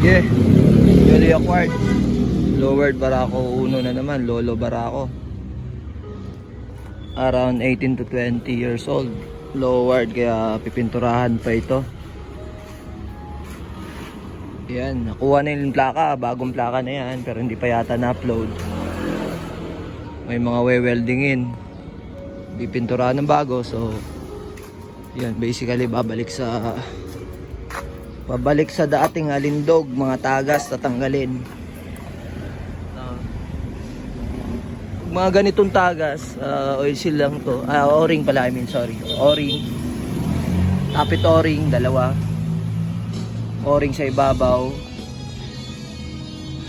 Yeah, newly acquired. Lowered Barako 1 na naman, Lolo Barako. Around 18 to 20 years old. Lowered, kaya pipinturahan pa ito. Yan, nakuha na yung plaka, bagong plaka na yan, pero hindi pa yata na-upload. May mga we-weldingin. Pipinturahan ng bago, so yan, basically babalik sa dating alindog, mga tagas tatanggalin. Mga ganitong tagas, oil seal lang to. O-ring pala, o-ring. Tapit o-ring, dalawa. O-ring sa ibabaw.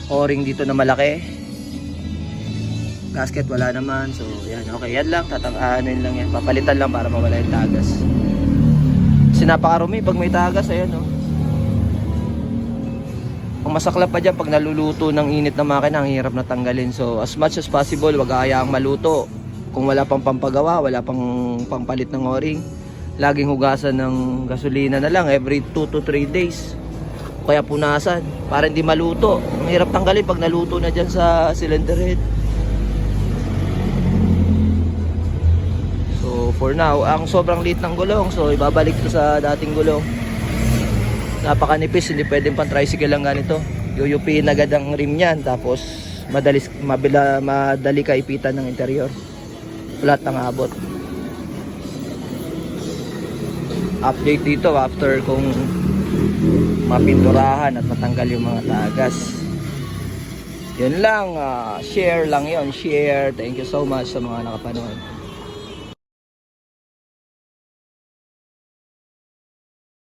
O-ring dito na malaki. Gasket wala naman. So yan, okay, yan lang, tatang-anin lang yan. Papalitan lang para mawala yung tagas. Kasi napakarumi pag may tagas, ayan oh. Ang masaklap pa dyan pag naluluto ng init na makina, ang hirap na tanggalin. So as much as possible, wag hayaang maluto. Kung wala pang pampagawa, wala pang pampalit ng o-ring, laging hugasan ng gasolina na lang every 2 to 3 days. Kaya punasan para hindi maluto. Ang hirap tanggalin pag naluto na dyan sa cylinder head. So for now, ang sobrang liit ng gulong, so ibabalik to sa dating gulong. Napakanipis, hindi pwedeng pang tricycle lang ganito. Yuyupiin agad ang rim niyan, tapos madali ka ipitan ng interior. Flat ang abot. Update dito after kung mapinturahan at matanggal yung mga tagas. Yun lang, share lang yon, share. Thank you so much sa mga nakapanood.